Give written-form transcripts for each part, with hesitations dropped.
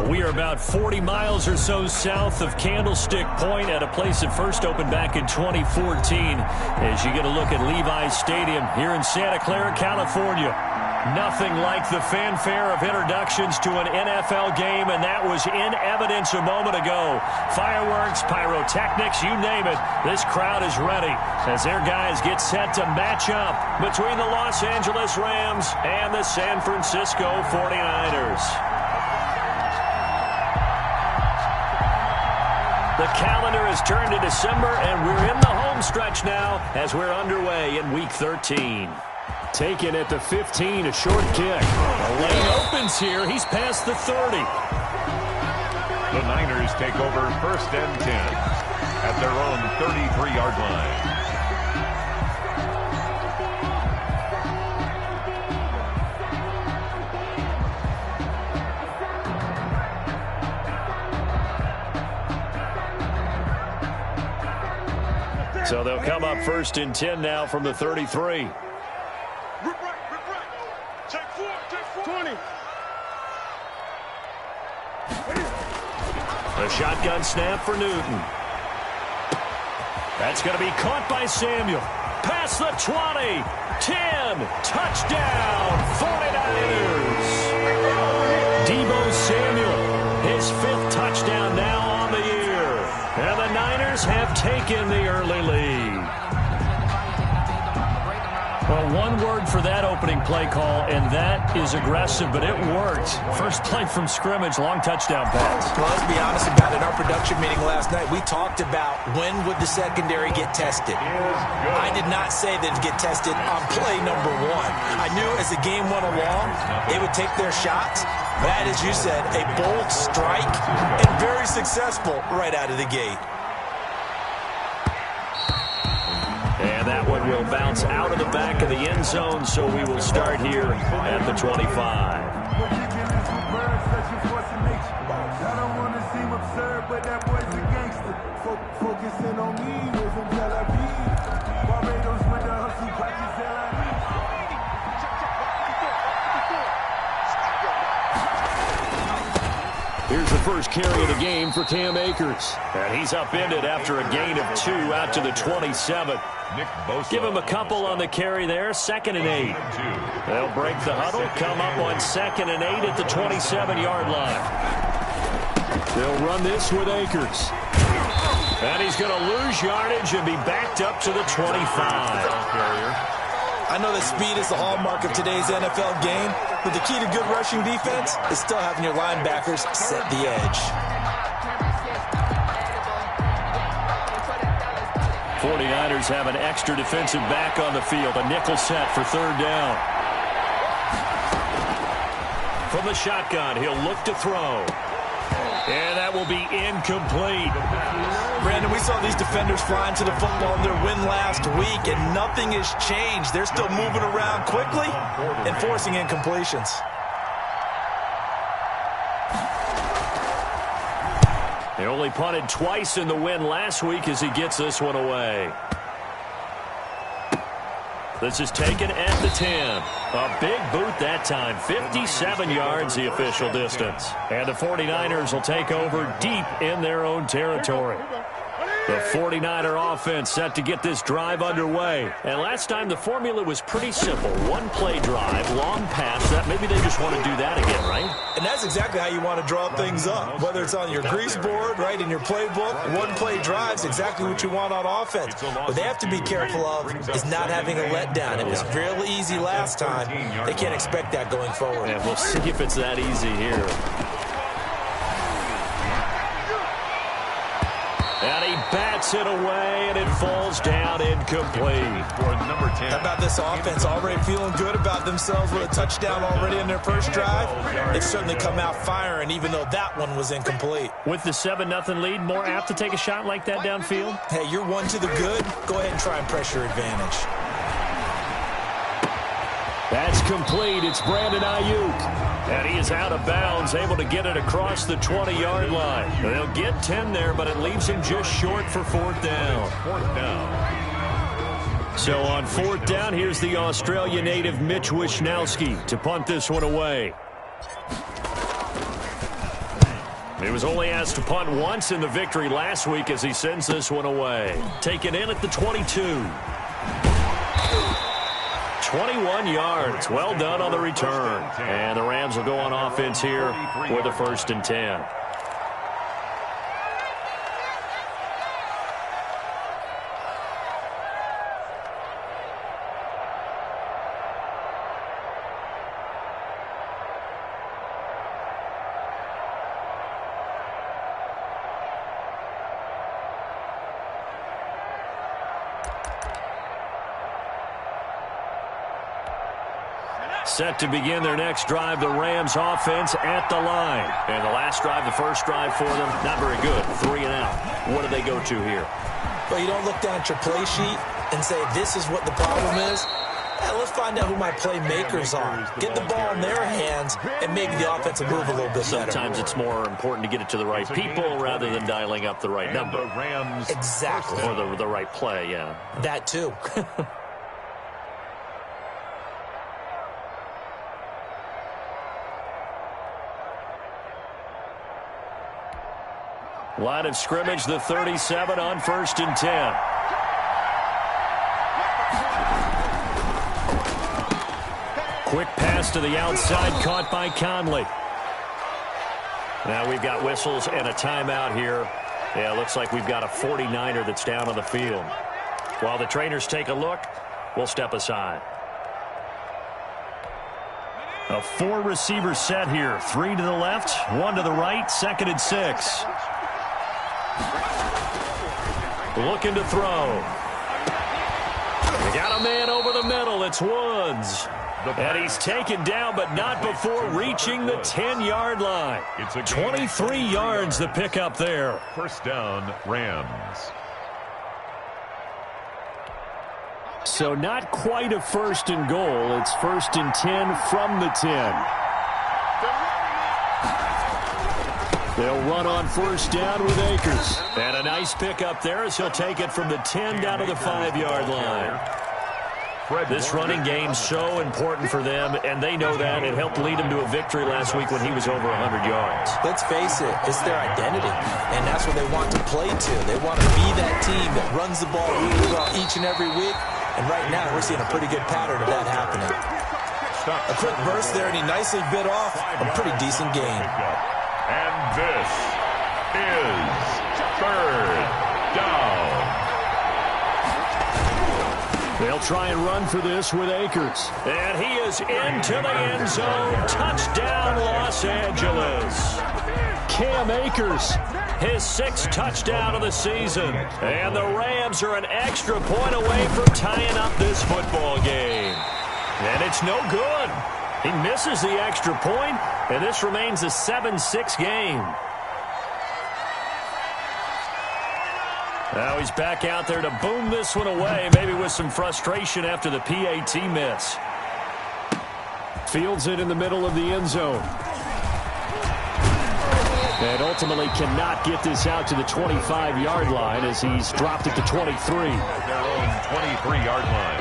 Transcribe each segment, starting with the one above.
We are about 40 miles or so south of Candlestick Point at a place that first opened back in 2014 as you get a look at Levi's Stadium here in Santa Clara, California. Nothing like the fanfare of introductions to an NFL game, and that was in evidence a moment ago. Fireworks, pyrotechnics, you name it. This crowd is ready as their guys get set to match up between the Los Angeles Rams and the San Francisco 49ers. The calendar has turned to December, and we're in the home stretch now as we're underway in Week 13. Taken at the 15, a short kick. The lane opens here. He's past the 30. The Niners take over 1st and 10 at their own 33-yard line. So they'll come up 1st and 10 now from the 33. The shotgun snap for Newton. That's going to be caught by Samuel. Past the 20. 10. Touchdown. 49ers. Deebo Samuel. His 5th touchdown now on the year. And the Niners have taken the early lead. Well, one word for that opening play call, and that is aggressive, but it worked. First play from scrimmage, long touchdown pass. Well, let's be honest about it. In our production meeting last night, we talked about when would the secondary get tested. I did not say they'd get tested on play number 1. I knew as the game went along, they would take their shots. That, as you said, a bold strike and very successful right out of the gate. And that one will bounce out of the back of the end zone, so we will start here at the 25. I don't want to seem absurd, but that boy's a gangster. Focusing on me, live in Tel Aviv. Barbados with the hustle, practice Here's the first carry of the game for Cam Akers. And he's upended after a gain of 2 out to the 27. Give him a couple on the carry there. 2nd and 8. They'll break the huddle, come up on 2nd and 8 at the 27-yard line. They'll run this with Akers. And he's going to lose yardage and be backed up to the 25. I know that speed is the hallmark of today's NFL game, but the key to good rushing defense is still having your linebackers set the edge. 49ers have an extra defensive back on the field. A nickel set for 3rd down. From the shotgun, he'll look to throw. And that will be incomplete. Brandon, we saw these defenders flying to the football in their win last week, and nothing has changed. They're still moving around quickly and forcing incompletions. He only punted twice in the win last week as he gets this one away. This is taken at the 10. A big boot that time. 57 yards the official distance. And the 49ers will take over deep in their own territory. The 49er offense set to get this drive underway. And last time the formula was pretty simple. One play drive, long pass. That maybe they just want to do that again, right? And that's exactly how you want to draw things up. Whether it's on your grease board, right, in your playbook, one play drive's exactly what you want on offense. What they have to be careful of is not having a letdown. It was real easy last time. They can't expect that going forward. And we'll see if it's that easy here. And he bats it away, and it falls down incomplete. Number 10. How about this offense already feeling good about themselves with a touchdown already in their first drive? They've certainly come out firing, even though that one was incomplete. With the 7-0 lead, more apt to take a shot like that downfield? Hey, you're one to the good. Go ahead and try and press your advantage. That's complete. It's Brandon Ayuk. And he is out of bounds, able to get it across the 20-yard line. They'll get 10 there, but it leaves him just short for 4th down. 4th down. So on 4th down, here's the Australia native Mitch Wishnowsky to punt this one away. He was only asked to punt once in the victory last week as he sends this one away. Taken in at the 22. 21 yards. Well done on the return. And the Rams will go on offense here with a 1st and 10. Set to begin their next drive, the Rams offense at the line. And the last drive, the first drive for them, not very good. 3 and out. What do they go to here? Well, you don't look down at your play sheet and say, this is what the problem is. Let's find out who my playmakers are. Get the ball in their hands and make the offensive move a little bit better. Sometimes it's more important to get it to the right people rather than dialing up the right number. Exactly. Or the right play, yeah. That too. Line of scrimmage, the 37 on 1st and 10. Quick pass to the outside, caught by Conley. Now we've got whistles and a timeout here. Yeah, it looks like we've got a 49er that's down on the field. While the trainers take a look, we'll step aside. A 4-receiver set here. 3 to the left, 1 to the right, 2nd and 6. Looking to throw. We got a man over the middle. It's Woods. And he's taken down, but not before reaching the 10-yard line. 23 yards the pickup there. 1st down, Rams. So not quite a 1st and goal. It's 1st and 10 from the 10. They'll run on 1st down with Akers. And a nice pickup there as he'll take it from the 10 down to the 5-yard line. This running game's so important for them, and they know that. It helped lead them to a victory last week when he was over 100 yards. Let's face it, it's their identity, and that's what they want to play to. They want to be that team that runs the ball really well each and every week, and right now we're seeing a pretty good pattern of that happening. A quick burst there, and he nicely bit off a pretty decent gain. And this is 3rd down. They'll try and run for this with Akers. And he is into the end zone. Touchdown, Los Angeles. Cam Akers, his 6th touchdown of the season. And the Rams are an extra point away from tying up this football game. And it's no good. He misses the extra point, and this remains a 7-6 game. Now he's back out there to boom this one away, maybe with some frustration after the PAT miss. Fields it in the middle of the end zone. And ultimately cannot get this out to the 25-yard line as he's dropped it to 23. Their own 23-yard line.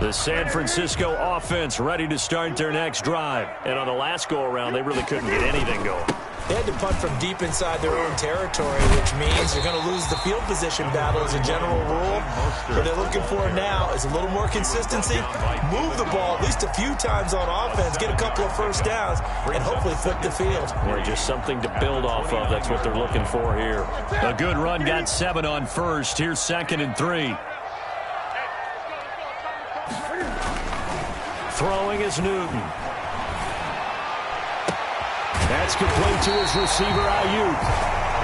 The San Francisco offense ready to start their next drive. And on the last go-around, they really couldn't get anything going. They had to punt from deep inside their own territory, which means they're going to lose the field position battle as a general rule. What they're looking for now is a little more consistency, move the ball at least a few times on offense, get a couple of 1st downs, and hopefully flip the field. Or just something to build off of. That's what they're looking for here. A good run got 7 on 1st. Here's 2nd and 3. Throwing is Newton. That's complete to his receiver, Ayuk.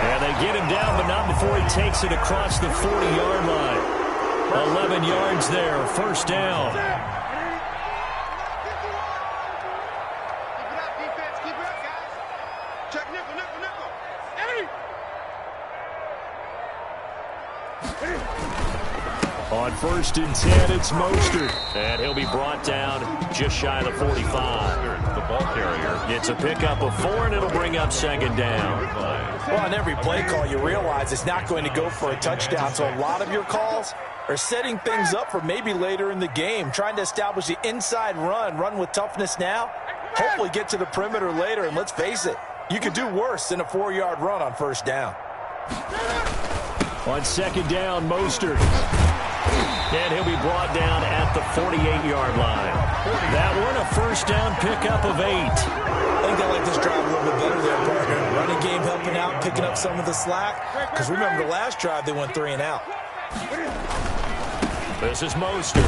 And they get him down, but not before he takes it across the 40-yard line. 11 yards there, 1st down. Keep it up, defense. Keep it up, guys. Check nickel, nickel, nickel. On 1st and 10, it's Mostert. And he'll be brought down just shy of the 45. The ball carrier It's a pickup of 4, and it'll bring up second down. Well, on every play call, you realize it's not going to go for a touchdown, so a lot of your calls are setting things up for maybe later in the game, trying to establish the inside run with toughness now, hopefully get to the perimeter later, and let's face it, you could do worse than a 4-yard run on first down. On second down, Mostert. And he'll be brought down at the 48-yard line. That one, a first down pickup of 8. I think they like this drive a little bit better there, partner. Running game helping out, picking up some of the slack. Because remember the last drive, they went 3 and out. This is Mostert.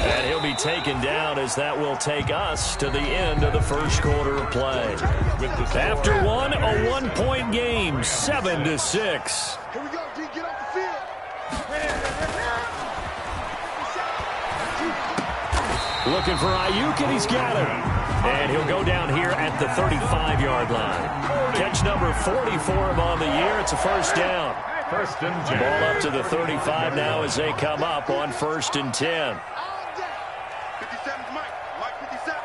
And he'll be taken down as that will take us to the end of the first quarter of play. After one, a 1-point game, 7-6. Here we go, G. Get off the field. Looking for Ayuk, and he's got him. And he'll go down here at the 35-yard line. Catch number 40 for him on the year. It's a first down. First and 10. Ball up to the 35 now as they come up on first and 10. 57's Mike 57.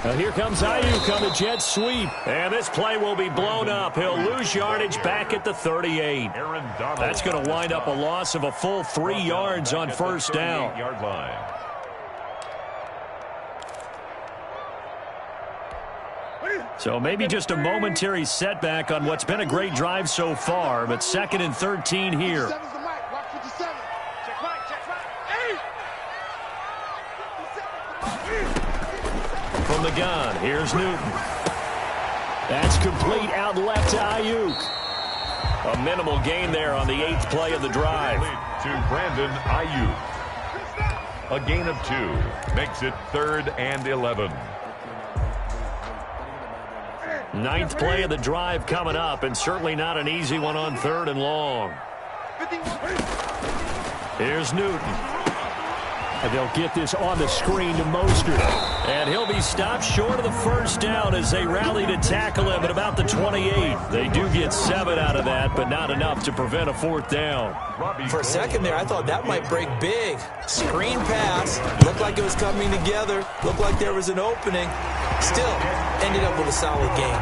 Now here comes Ayuk on the jet sweep. And this play will be blown up. He'll lose yardage back at the 38. That's going to wind up a loss of a full 3 yards on first down. Line. So maybe just a momentary setback on what's been a great drive so far, but 2nd and 13 here. 57's the Mike. Watch 57. Check right, check right. Hey! From the gun, here's Newton. That's complete out left to Ayuk. A minimal gain there on the 8th play of the drive. To Brandon Ayuk. A gain of 2 makes it 3rd and 11. 9th play of the drive coming up, and certainly not an easy one on 3rd and long. Here's Newton. And they'll get this on the screen to Mostert. And he'll be stopped short of the first down as they rally to tackle him at about the 28. They do get 7 out of that, but not enough to prevent a 4th down. For a second there, I thought that might break big. Screen pass. Looked like it was coming together. Looked like there was an opening. Still, ended up with a solid game.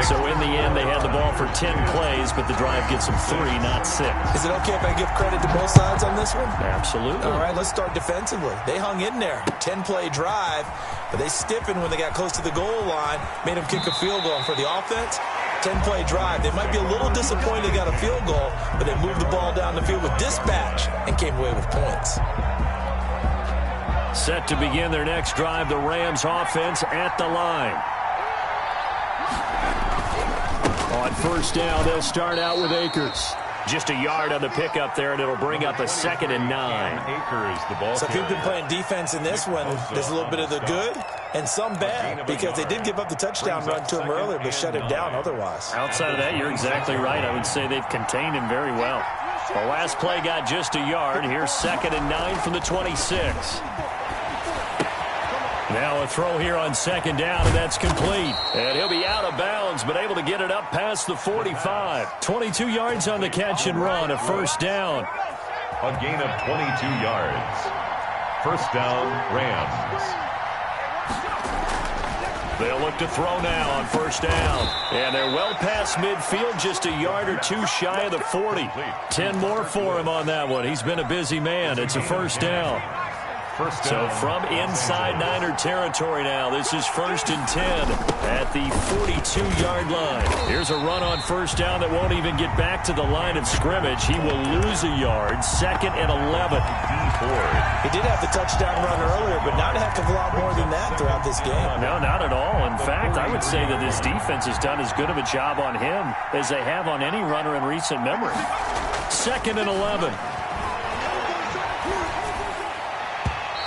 So in the end, they had the ball for 10 plays, but the drive gets them 3, not 6. Is it okay if I give credit to both sides on this one? Absolutely. All right, let's start defensively. They hung in there. 10-play drive, but they stiffened when they got close to the goal line, made them kick a field goal. And for the offense, 10-play drive. They might be a little disappointed they got a field goal, but they moved the ball down the field with dispatch and came away with points. Set to begin their next drive, the Rams offense at the line. On first down, they'll start out with Akers. Just a yard on the pickup there, and it'll bring up a 2nd and 9. Akers, the ball. So if you've been playing defense in this one, there's a little bit of the good and some bad, because they did give up the touchdown run to him earlier, but shut him down otherwise. Outside of that, you're exactly right. I would say they've contained him very well. The last play got just a yard. Here's 2nd and 9 from the 26. Now a throw here on 2nd down, and that's complete. And he'll be out of bounds, but able to get it up past the 45. 22 yards on the catch and run, a first down. A gain of 22 yards. First down, Rams. They'll look to throw now on first down. And they're well past midfield, just a yard or 2 shy of the 40. 10 more for him on that one. He's been a busy man. It's a first down. So from inside Niner territory now, this is 1st and 10 at the 42-yard line. Here's a run on first down that won't even get back to the line of scrimmage. He will lose a yard, 2nd and 11. He did have the touchdown run earlier, but not a heck of a lot more than that throughout this game. No, not at all. In fact, I would say that this defense has done as good of a job on him as they have on any runner in recent memory. 2nd and 11.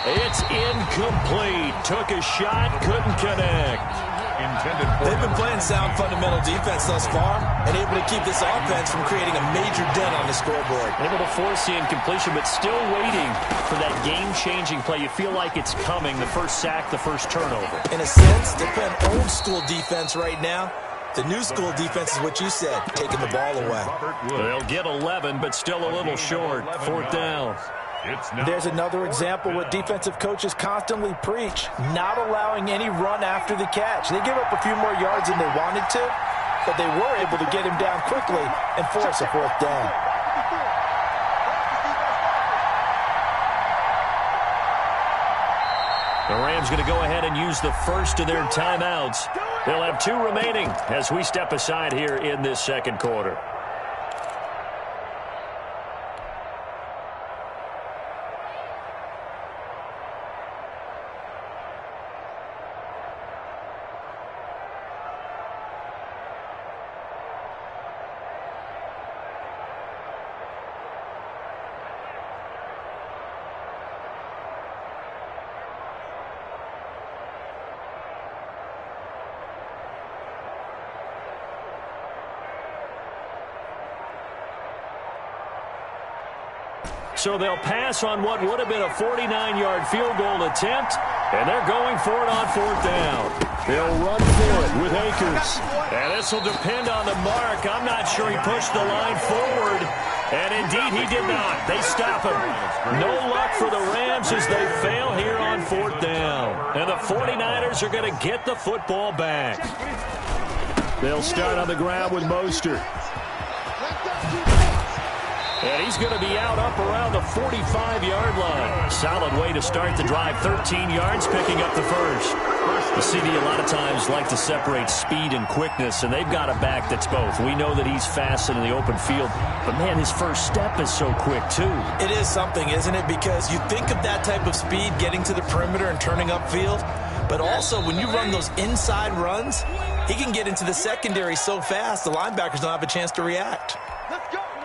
It's incomplete. Took a shot, couldn't connect. They've been playing sound fundamental defense thus far and able to keep this offense from creating a major dent on the scoreboard. Able to force the incompletion, but still waiting for that game-changing play. You feel like it's coming, the first sack, the first turnover. In a sense, they're playing old-school defense right now. The new school defense is what you said, taking the ball away. They'll get 11, but still a little short. 4th down. There's another example what defensive coaches constantly preach, not allowing any run after the catch. They give up a few more yards than they wanted to, but they were able to get him down quickly and force a fourth down. The Rams going to go ahead and use the first of their timeouts. They'll have 2 remaining as we step aside here in this second quarter. So they'll pass on what would have been a 49-yard field goal attempt, and they're going for it on 4th down. They'll run for it with Akers. And this will depend on the mark. I'm not sure he pushed the line forward. And indeed, he did not. They stop him. No luck for the Rams as they fail here on 4th down. And the 49ers are going to get the football back. They'll start on the ground with Mostert. And he's going to be out up around the 45-yard line. Solid way to start the drive. 13 yards, picking up the first. The CD a lot of times like to separate speed and quickness, and they've got a back that's both. We know that he's fast in the open field, but, man, his first step is so quick, too. It is something, isn't it? Because you think of that type of speed getting to the perimeter and turning upfield, but also when you run those inside runs, he can get into the secondary so fast the linebackers don't have a chance to react.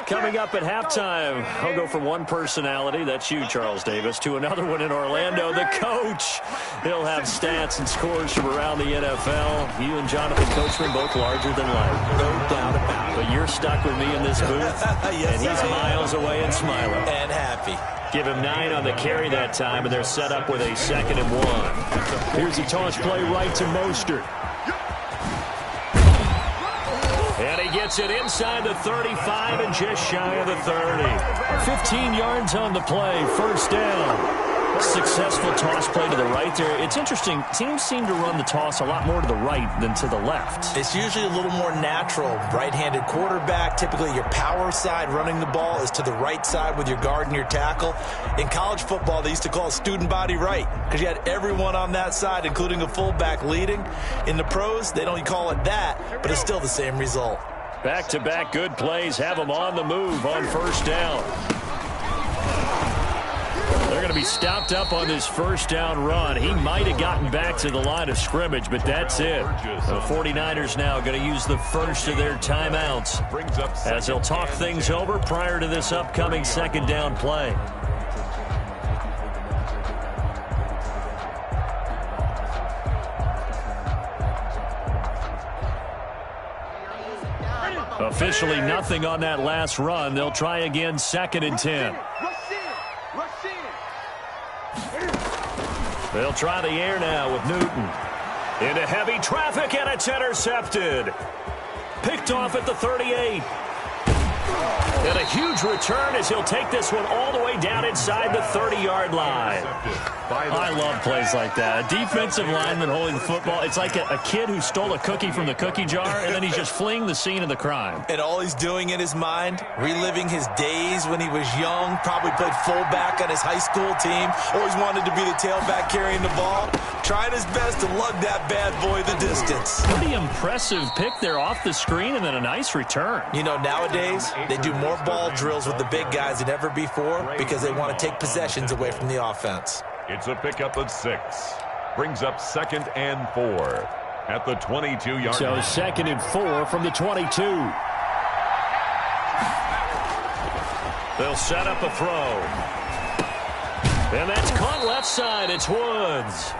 Coming up at halftime, I'll go from one personality, that's you, Charles Davis, to another one in Orlando, the coach. He'll have stats and scores from around the NFL. You and Jonathan Coachman, both larger than life. No doubt about it. But you're stuck with me in this booth, yes, and he's miles away and smiling. And happy. Give him 9 on the carry that time, and they're set up with a 2nd and 1. Here's a toss play right to Mostert. And he gets it inside the 35 and just shy of the 30. 15 yards on the play, 1st down. Successful toss play to the right there. It's interesting. Teams seem to run the toss a lot more to the right than to the left. It's usually a little more natural. Right-handed quarterback, typically your power side running the ball is to the right side with your guard and your tackle. In college football, they used to call it student body right because you had everyone on that side, including a fullback leading. In the pros, they don't call it that, but it's still the same result. Back-to-back good plays have them on the move on 1st down. They're going to be stopped up on this 1st down run. He might have gotten back to the line of scrimmage, but that's it. The 49ers now going to use the first of their timeouts as they'll talk things over prior to this upcoming 2nd down play. Officially nothing on that last run. They'll try again 2nd and 10. They'll try the air now with Newton. Into heavy traffic, and it's intercepted. Picked off at the 38. And a huge return as he'll take this one all the way down inside the 30-yard line. I love plays like that. A defensive lineman holding the football. It's like a kid who stole a cookie from the cookie jar, and then he's just fleeing the scene of the crime. And all he's doing in his mind, reliving his days when he was young, probably played fullback on his high school team, always wanted to be the tailback carrying the ball, trying his best to lug that bad boy the distance. Pretty impressive pick there off the screen, and then a nice return. You know, nowadays, they do more ball drills with the big guys than ever before because they want to take possessions away from the offense. It's a pickup of 6. Brings up 2nd and 4 at the 22-yard So line. 2nd and 4 from the 22. They'll set up a throw. And that's caught left side. It's Woods.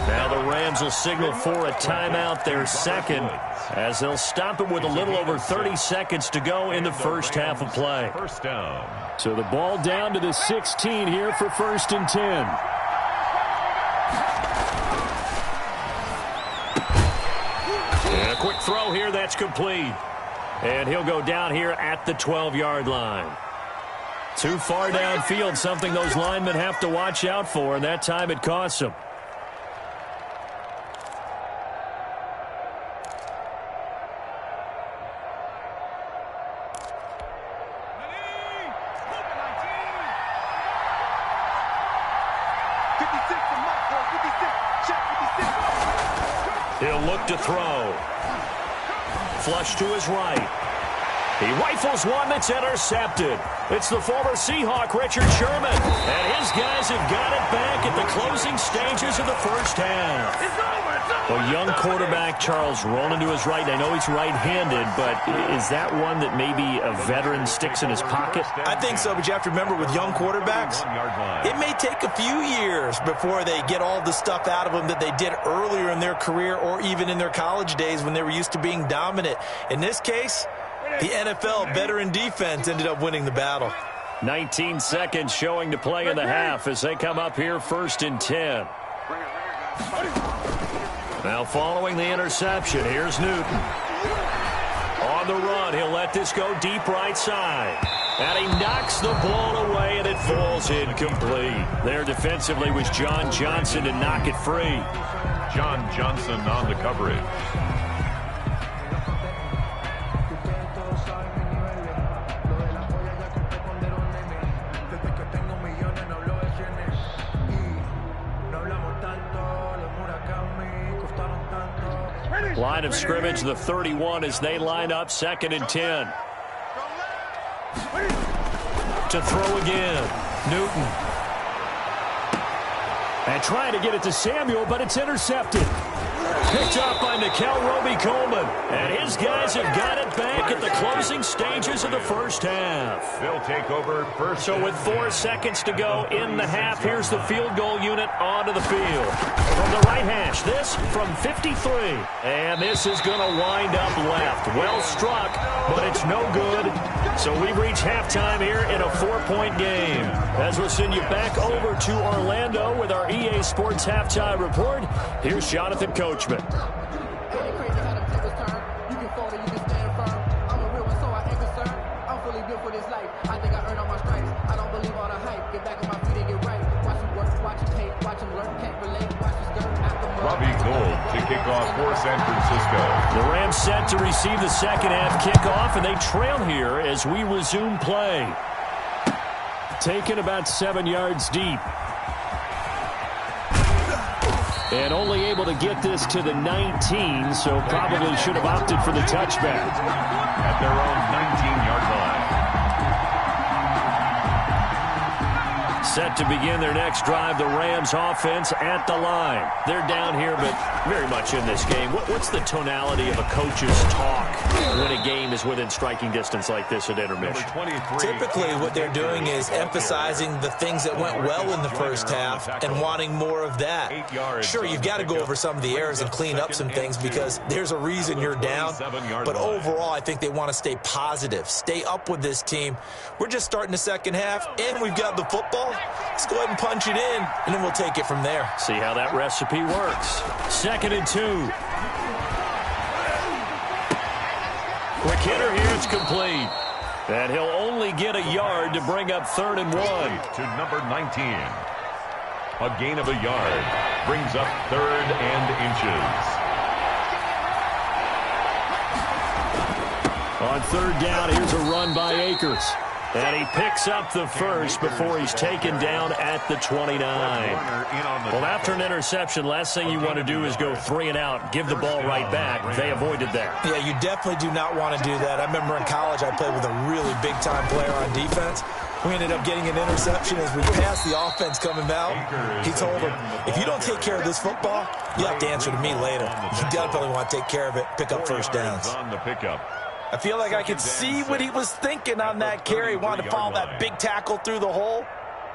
Now the Rams will signal for a timeout, their 2nd, as they'll stop it with a little over 30 seconds to go in the first half of play. 1st down. So the ball down to the 16 here for 1st and 10. And a quick throw here, that's complete. And he'll go down here at the 12-yard line. Too far downfield, something those linemen have to watch out for, and that time it costs them. He'll look to throw. Flush to his right. He rifles one that's intercepted. It's the former Seahawk, Richard Sherman. And his guys have got it back at the closing stages of the first half. A young quarterback, Charles, rolling to his right. I know he's right-handed, but is that one that maybe a veteran sticks in his pocket? I think so, but you have to remember with young quarterbacks, it may take a few years before they get all the stuff out of them that they did earlier in their career or even in their college days when they were used to being dominant. In this case, the NFL veteran defense ended up winning the battle. 19 seconds showing to play in the half as they come up here 1st and 10. Now following the interception, here's Newton. On the run, he'll let this go deep right side. And he knocks the ball away, and it falls incomplete. There defensively was John Johnson to knock it free. John Johnson on the coverage. Line of scrimmage, the 31 as they line up 2nd and 10. To throw again, Newton. And trying to get it to Samuel, but it's intercepted. Picked up by Nickel Roby-Coleman. And his guys have got it back at the closing stages of the first half. They'll take over first. So with 4 seconds to go in the half, here's the field goal unit onto the field. From the right hash, this from 53. And this is going to wind up left. Well struck, but it's no good. So we've reached halftime here in a 4-point game. As we'll send you back over to Orlando with our EA Sports Halftime Report, here's Jonathan Coachman. Robbie Gould to kick off for San Francisco. The Rams set to receive the second half kickoff, and they trail here as we resume play. Taken about 7 yards deep. And only able to get this to the 19, so probably should have opted for the touchback. At their own 19-yard line. Set to begin their next drive, the Rams offense at the line. They're down here, but very much in this game. What's the tonality of a coach's talk when a game is within striking distance like this at intermission? Typically, what they're doing is emphasizing the things that went well in the first half and wanting more of that. Sure, you've got to go over some of the errors and clean up some things because there's a reason you're down. But overall, I think they want to stay positive, stay up with this team. We're just starting the second half, and we've got the football. Let's go ahead and punch it in, and then we'll take it from there. See how that recipe works. 2nd and 2. Quick hitter here, it's complete. And he'll only get a yard to bring up 3rd and 1. To number 19. A gain of a yard brings up 3rd and inches. On 3rd down, here's a run by Akers. And he picks up the first before he's taken down at the 29. Well, after an interception, last thing you want to do is go 3 and out, give the ball right back. They avoided that. Yeah, you definitely do not want to do that. I remember in college I played with a really big-time player on defense. We ended up getting an interception as we passed the offense coming out. He told him, if you don't take care of this football, you have to answer to me later. You definitely want to take care of it, pick up first downs. On the pickup. I feel like I could see what he was thinking on that carry. He wanted to follow that big tackle through the hole.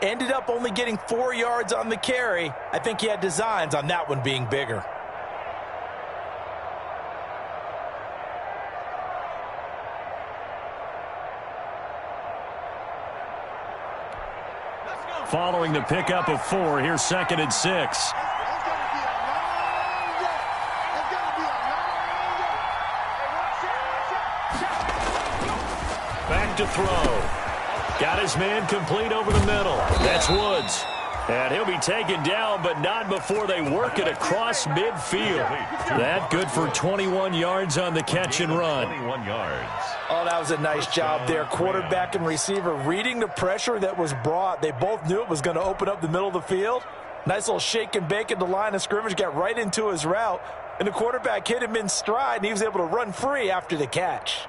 Ended up only getting 4 yards on the carry. I think he had designs on that one being bigger. Following the pickup of 4, here's 2nd and 6. Back to throw. Got his man complete over the middle. That's Woods. And he'll be taken down, but not before they work it across midfield. That good for 21 yards on the catch and run. 21 yards. Oh, that was a nice job there. Quarterback and receiver reading the pressure that was brought. They both knew it was going to open up the middle of the field. Nice little shake and bake at the line of scrimmage, got right into his route. And the quarterback hit him in stride, and he was able to run free after the catch.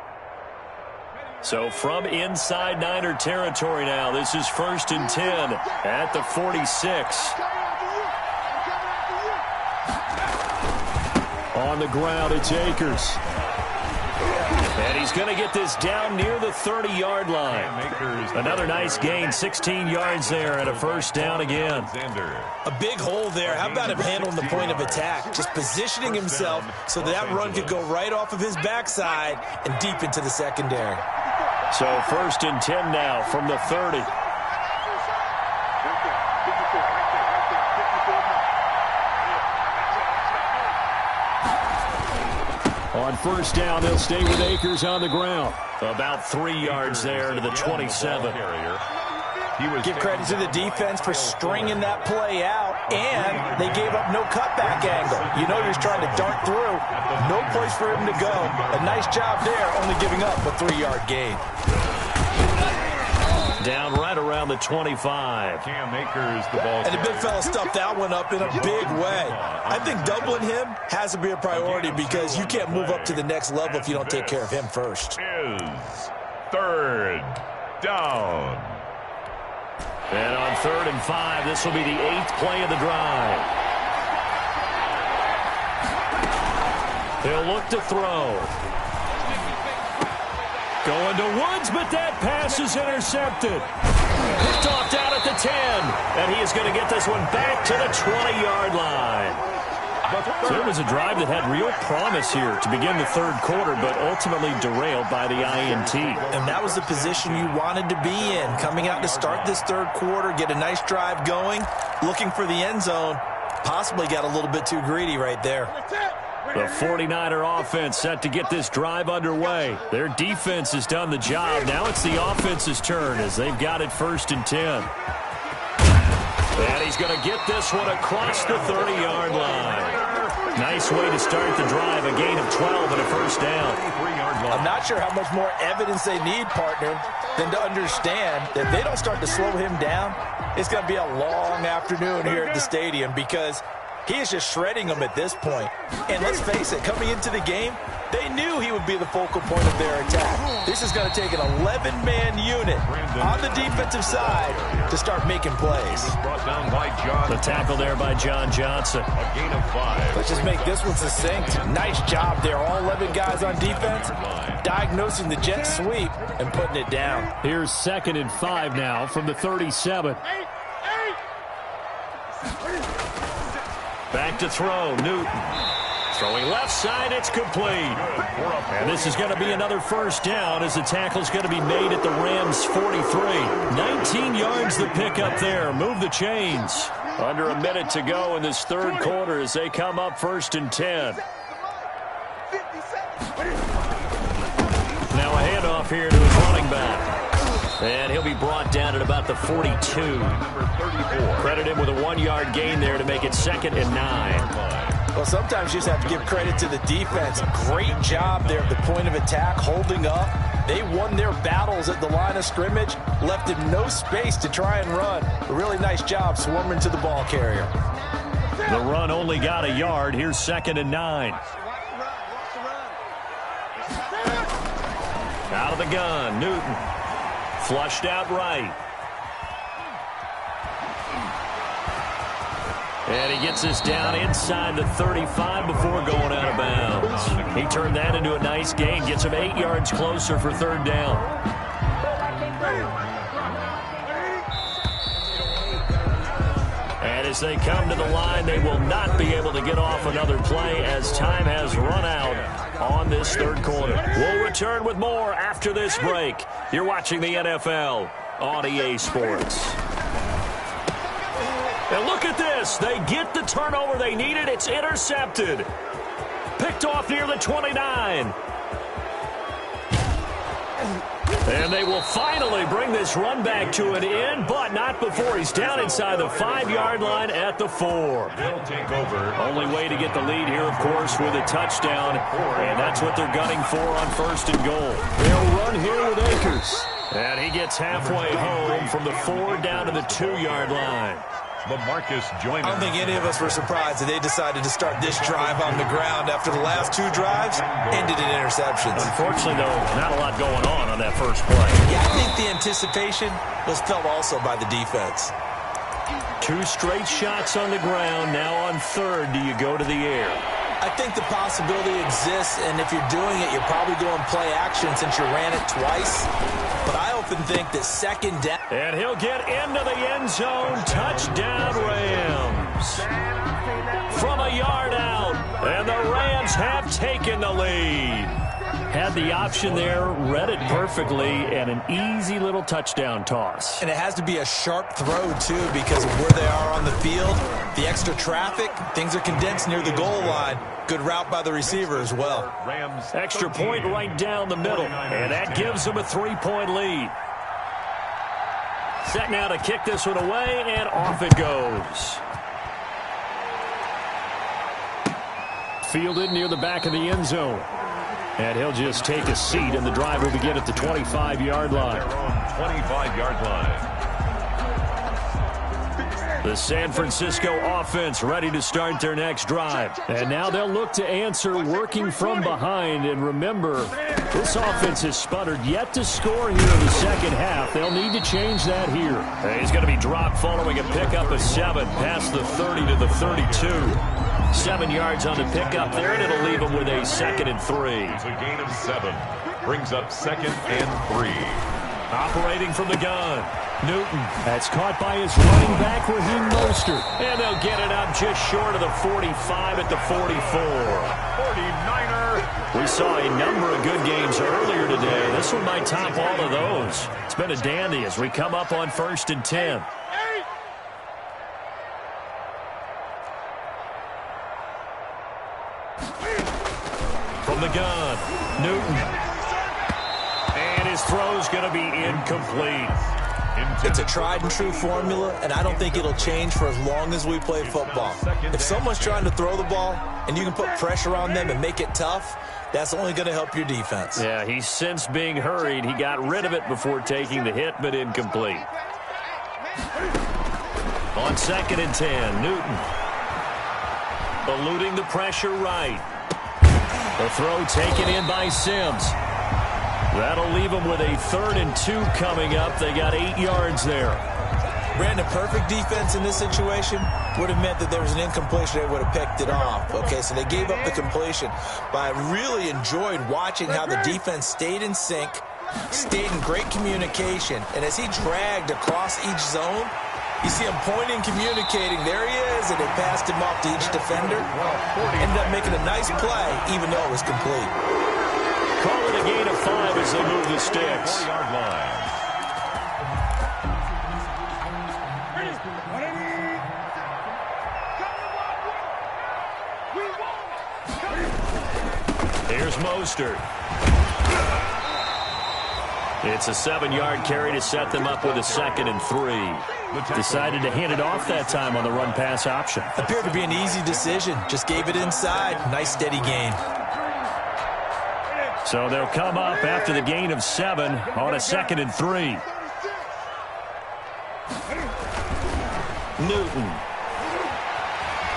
So from inside Niner territory now, this is 1st and 10 at the 46. On the ground, it's Akers. And he's going to get this down near the 30-yard line. Another nice gain, 16 yards there and a first down again. A big hole there. How about him handling the point of attack? Just positioning himself so that run could go right off of his backside and deep into the secondary. So 1st and 10 now from the 30. On first down, they'll stay with Akers on the ground. About 3 yards there to the 27. Give credit to the defense for stringing that play out, and they gave up no cutback angle. You know he was trying to dart through. No place for him to go. A nice job there, only giving up a 3-yard gain. Down right around the 25. Cam Akers, the ball. And the big fella stuffed that one up in a big way. I think doubling him has to be a priority because you can't move up to the next level if you don't take care of him first. Is 3rd down. And on 3rd and 5, this will be the 8th play of the drive. He'll look to throw. Going to Woods, but that pass is intercepted. Picked off down at the 10. And he is going to get this one back to the 20-yard line. So it was a drive that had real promise here to begin the 3rd quarter, but ultimately derailed by the INT. And that was the position you wanted to be in. Coming out to start this 3rd quarter, get a nice drive going, looking for the end zone. Possibly got a little bit too greedy right there. The 49er offense set to get this drive underway. Their defense has done the job. Now it's the offense's turn as they've got it 1st and 10. And he's going to get this one across the 30-yard line. Nice way to start the drive, a gain of 12 and a first down. I'm not sure how much more evidence they need, partner, than to understand that if they don't start to slow him down, it's going to be a long afternoon here at the stadium because he is just shredding them at this point. And let's face it, coming into the game, they knew he would be the focal point of their attack. This is going to take an 11-man unit on the defensive side to start making plays. The tackle there by John Johnson. A gain of 5. Let's just make this one succinct. Nice job there. All 11 guys on defense diagnosing the jet sweep and putting it down. Here's 2nd and 5 now from the 37. Back to throw, Newton. Throwing left side, it's complete. And this is going to be another first down as the tackle's going to be made at the Rams' 43. 19 yards the pick up there. Move the chains. Under a minute to go in this 3rd quarter as they come up 1st and 10. Now a handoff here to his running back. And he'll be brought down at about the 42. Credit him with a 1-yard gain there to make it 2nd and 9. Well, sometimes you just have to give credit to the defense. Great job there at the point of attack, holding up. They won their battles at the line of scrimmage, left him no space to try and run. A really nice job swarming to the ball carrier. The run only got a yard. Here's 2nd and 9. Out of the gun, Newton. Flushed out right. And he gets this down inside the 35 before going out of bounds. He turned that into a nice gain. Gets him 8 yards closer for 3rd down. And as they come to the line, they will not be able to get off another play as time has run out on this 3rd quarter. We'll return with more after this break. You're watching the NFL on EA Sports. And look at this. They get the turnover they needed. It's intercepted. Picked off near the 29. And they will finally bring this run back to an end, but not before he's down inside the 5-yard line at the 4. They'll take over. Only way to get the lead here, of course, with a touchdown, and that's what they're gunning for on 1st and goal. They'll run here with Akers. And he gets halfway home from the 4 down to the 2-yard line. LaMarcus Joyner. I don't think any of us were surprised that they decided to start this drive on the ground after the last 2 drives ended in interceptions. Unfortunately, though, not a lot going on that first play. Yeah, I think the anticipation was felt also by the defense. 2 straight shots on the ground. Now on 3rd, do you go to the air? I think the possibility exists, and if you're doing it, you're probably going play action since you ran it twice. But I often think that 2nd down. And he'll get into the end zone. Touchdown, Rams. From a yard out, and the Rams have taken the lead. Had the option there, read it perfectly, and an easy little touchdown toss. And it has to be a sharp throw, too, because of where they are on the field. The extra traffic, things are condensed near the goal line. Good route by the receiver as well. Rams Extra point right down the middle, and that gives them a 3-point lead. Set now to kick this one away, and off it goes. Fielded near the back of the end zone. And he'll just take a seat, and the drive will begin at the 25-yard line. 25-yard line. The San Francisco offense ready to start their next drive. And now they'll look to answer working from behind. And remember, this offense has sputtered yet to score here in the second half. They'll need to change that here. He's going to be dropped following a pickup of 7 past the 30 to the 32. 7 yards on the pickup there, and it'll leave him with a 2nd and 3. It's a gain of 7. Brings up 2nd and 3. Operating from the gun. Newton. That's caught by his running back, Raheem Mostert. And they'll get it up just short of the 45 at the 44. 49er. We saw a number of good games earlier today. This one might top all of those. It's been a dandy as we come up on 1st and 10. From the gun, Newton. And his throw's going to be incomplete. It's a tried-and-true formula, and I don't think it'll change for as long as we play football. If someone's trying to throw the ball and you can put pressure on them and make it tough, that's only going to help your defense. Yeah, he's since being hurried. He got rid of it before taking the hit, but incomplete. On 2nd and 10, Newton. Eluding the pressure right. The throw taken in by Sims. That'll leave them with a 3rd and 2 coming up. They got 8 yards there. Brandon, perfect defense in this situation would have meant that there was an incompletion. They would have picked it off. Okay, so they gave up the completion. But I really enjoyed watching how the defense stayed in sync, stayed in great communication. And as he dragged across each zone, you see him pointing, communicating. There he is, and they passed him off to each defender. Ended up making a nice play, even though it was complete. Call it a gain of 5 as they move the sticks. 4-yard line. Here's Mostert. It's a 7-yard carry to set them up with a 2nd and 3. Decided to hand it off that time on the run-pass option. Appeared to be an easy decision. Just gave it inside. Nice, steady gain. So they'll come up after the gain of 7 on a 2nd and 3. Newton.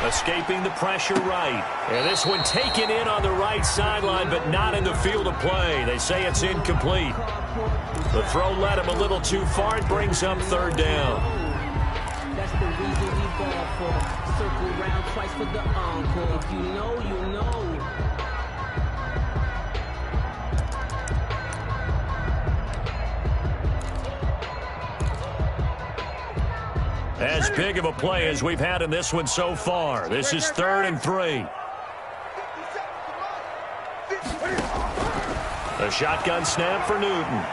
Escaping the pressure right. And this one taken in on the right sideline, but not in the field of play. They say it's incomplete. The throw led him a little too far. It brings up 3rd down. That's the reason we ball for. Circle round twice for the encore. If you know, you know. As big of a play as we've had in this one so far. This is 3rd and 3. A shotgun snap for Newton.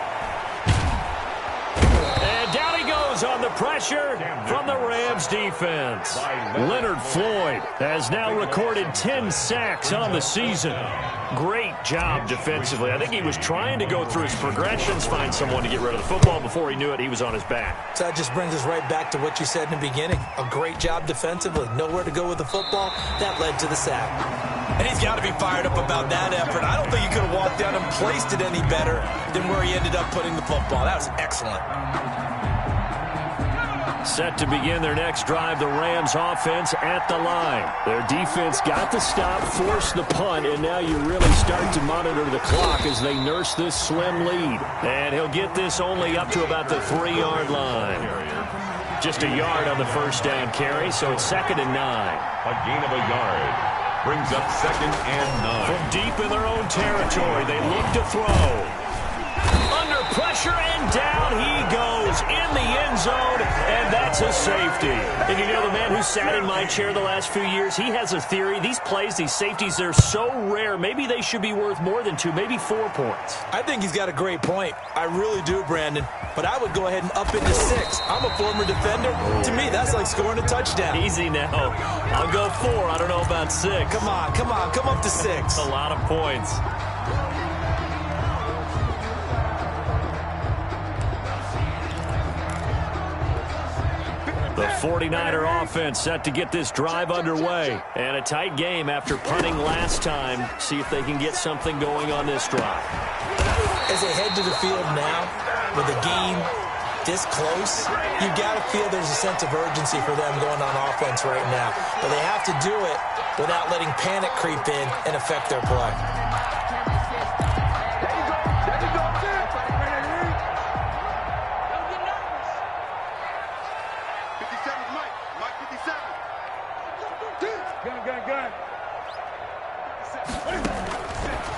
And down he goes goes on the pressure from the Rams defense. Leonard Floyd has now recorded 10 sacks on the season. Great job defensively. I think he was trying to go through his progressions, find someone to get rid of the football. Before he knew it, he was on his back. So that just brings us right back to what you said in the beginning. A great job defensively. Nowhere to go with the football. That led to the sack. And he's got to be fired up about that effort. I don't think he could have walked down and placed it any better than where he ended up putting the football. That was excellent. Set to begin their next drive, the Rams offense at the line. Their defense got the stop, forced the punt, and now you really start to monitor the clock as they nurse this slim lead. And he'll get this only up to about the 3-yard line. Just a yard on the first down carry, so it's 2nd and 9. A gain of a yard brings up 2nd and 9. From deep in their own territory, they look to throw. Under pressure, and down he goes in the end zone, and that's a safety. And you know, the man who sat in my chair the last few years, he has a theory. These plays, these safeties, they're so rare. Maybe they should be worth more than 2, maybe 4 points. I think he's got a great point. I really do, Brandon. But I would go ahead and up into 6. I'm a former defender. To me, that's like scoring a touchdown. Easy now. I'll go 4. I don't know about 6. Come on. Come up to 6. A lot of points. The 49er offense set to get this drive underway. And a tight game after punting last time. See if they can get something going on this drive. As they head to the field now, with the game this close, you've got to feel there's a sense of urgency for them going on offense right now. But they have to do it without letting panic creep in and affect their play.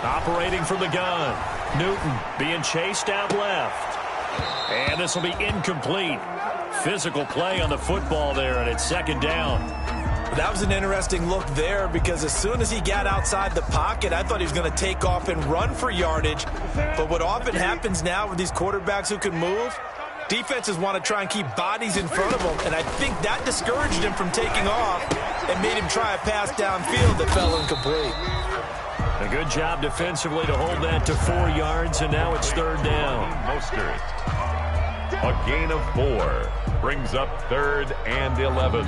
Operating from the gun. Newton being chased out left. And this will be incomplete. Physical play on the football there, and it's 2nd down. That was an interesting look there because as soon as he got outside the pocket, I thought he was going to take off and run for yardage. But what often happens now with these quarterbacks who can move, defenses want to try and keep bodies in front of them, and I think that discouraged him from taking off and made him try a pass downfield that fell incomplete. A good job defensively to hold that to 4 yards, and now it's 3rd down. Mostert. A gain of 4 brings up 3rd and 11.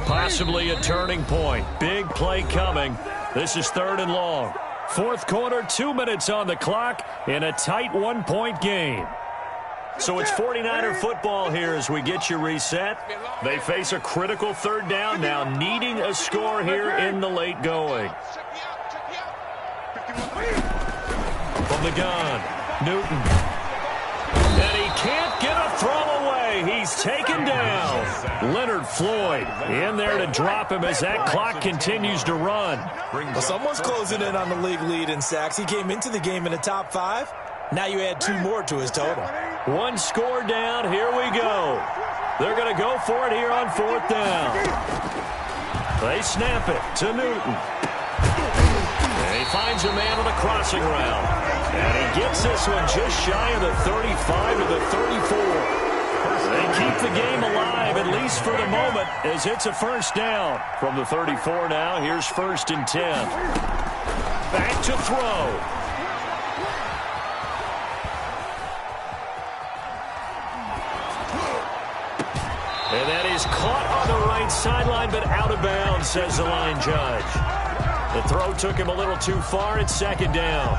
Possibly a turning point. Big play coming. This is 3rd and long. 4th quarter, 2 minutes on the clock in a tight 1-point game. So it's 49er football here as we get you reset. They face a critical 3rd down now, needing a score here in the late going. From the gun, Newton. And he can't get a throw away. He's taken down. Leonard Floyd in there to drop him as that clock continues to run. Well, someone's closing in on the league lead in sacks. He came into the game in the top 5. Now you add 2 more to his total. 1 score down. Here we go. They're going to go for it here on 4th down. They snap it to Newton. And he finds a man on a crossing route. And he gets this one just shy of the 35 to the 34. They keep the game alive, at least for the moment, as it's a 1st down. From the 34 now, here's 1st and 10. Back to throw. And that is caught on the right sideline, but out of bounds, says the line judge. The throw took him a little too far. It's 2nd down.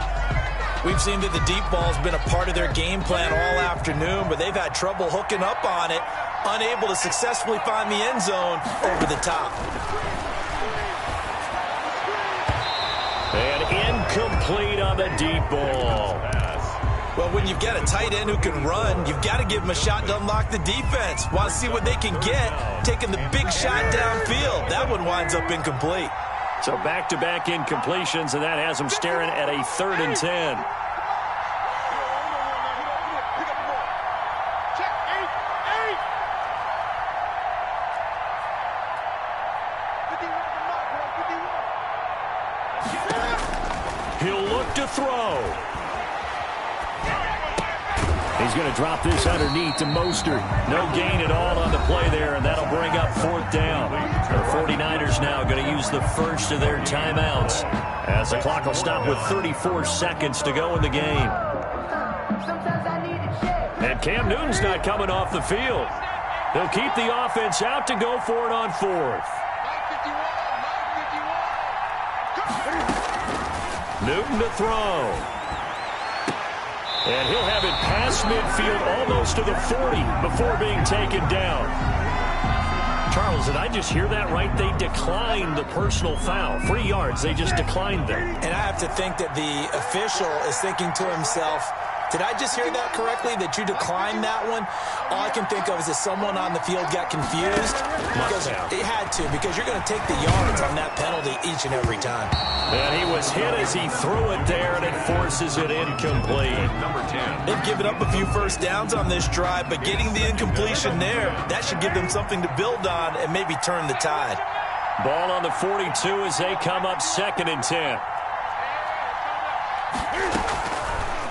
We've seen that the deep ball's been a part of their game plan all afternoon, but they've had trouble hooking up on it, unable to successfully find the end zone over the top. And incomplete on the deep ball. Well, when you've got a tight end who can run, you've got to give him a shot to unlock the defense. Want to see what they can get, taking the big shot downfield. That one winds up incomplete. So back-to-back incompletions, and that has them staring at a 3rd and 10. He'll look to throw. He's going to drop this underneath to Mostert. No gain at all on the play there, and that'll bring up 4th down. The 49ers now going to use the first of their timeouts as the clock will stop with 34 seconds to go in the game. And Cam Newton's not coming off the field. They'll keep the offense out to go for it on 4th. Newton to throw. And he'll have it past midfield almost to the 40 before being taken down. Charles, did I just hear that right? They declined the personal foul. 3 yards, they just declined them. And I have to think that the official is thinking to himself, did I just hear that correctly, that you declined that one? All I can think of is that someone on the field got confused. Because it had to, because you're going to take the yards on that penalty each and every time. And he was hit as he threw it there, and it forces it incomplete. Number 10. They've given up a few first downs on this drive, but getting the incompletion there, that should give them something to build on and maybe turn the tide. Ball on the 42 as they come up 2nd and 10.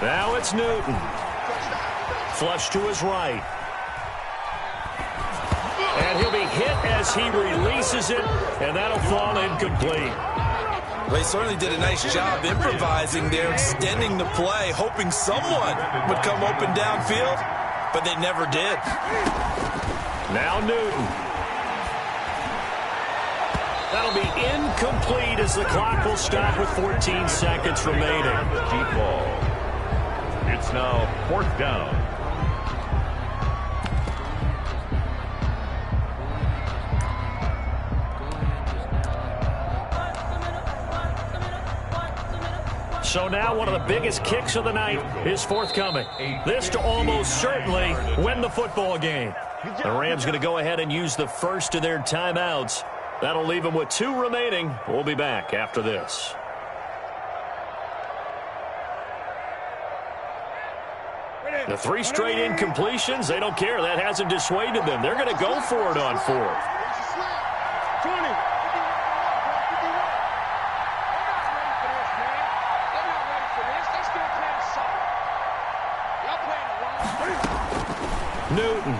Now it's Newton. Flush to his right. And he'll be hit as he releases it, and that'll fall incomplete. They certainly did a nice job improvising there, extending the play, hoping someone would come open downfield, but they never did. Now Newton. That'll be incomplete as the clock will stop with 14 seconds remaining. Deep ball. It's now 4th down. So now one of the biggest kicks of the night is forthcoming. This to almost certainly win the football game. The Rams going to go ahead and use the first of their timeouts. That'll leave them with 2 remaining. We'll be back after this. The 3 straight incompletions, they don't care. That hasn't dissuaded them. They're going to go for it on 4th. 20. Newton.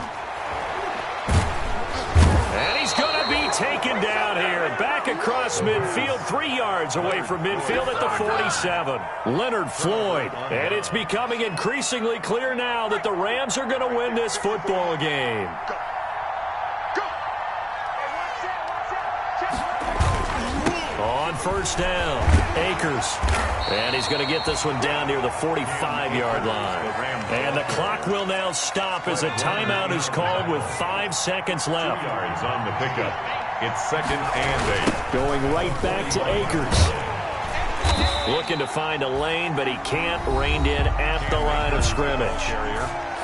And he's going to be taken down here. Back across midfield, 3 yards away from midfield at the 47. Leonard Floyd. And it's becoming increasingly clear now that the Rams are going to win this football game. On 1st down, Akers. And he's going to get this one down near the 45-yard line. And the clock will now stop as a timeout is called with 5 seconds left. 2 yards on the pickup. It's 2nd and 8. Going right back to Akers. Looking to find a lane, but he can't. Reined in at the line of scrimmage.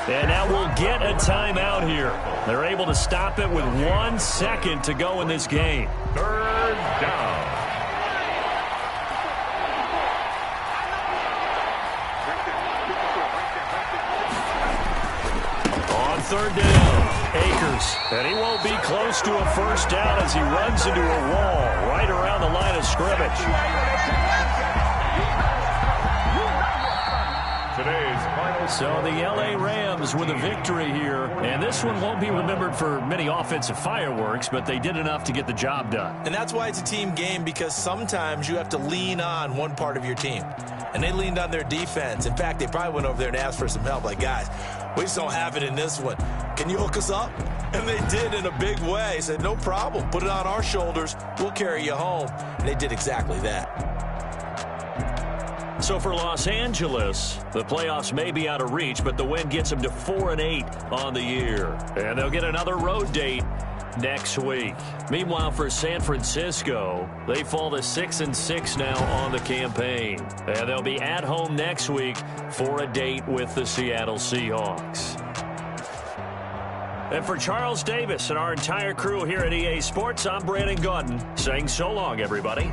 And now we'll get a timeout here. They're able to stop it with 1 second to go in this game. 3rd down. On 3rd down, Akers. And he won't be close to a first down as he runs into a wall right around the line of scrimmage. Today's final. So the L.A. Rams with a victory here. And this one won't be remembered for many offensive fireworks, but they did enough to get the job done. And that's why it's a team game, because sometimes you have to lean on one part of your team. And they leaned on their defense. In fact, they probably went over there and asked for some help. Like, guys, we just don't have it in this one. Can you hook us up? And they did in a big way. Said, no problem. Put it on our shoulders. We'll carry you home. And they did exactly that. So for Los Angeles, the playoffs may be out of reach, but the win gets them to 4-8 on the year. And they'll get another road date next week. Meanwhile, for San Francisco, they fall to 6-6 now on the campaign. And they'll be at home next week for a date with the Seattle Seahawks. And for Charles Davis and our entire crew here at EA Sports, I'm Brandon Gaudin saying so long, everybody.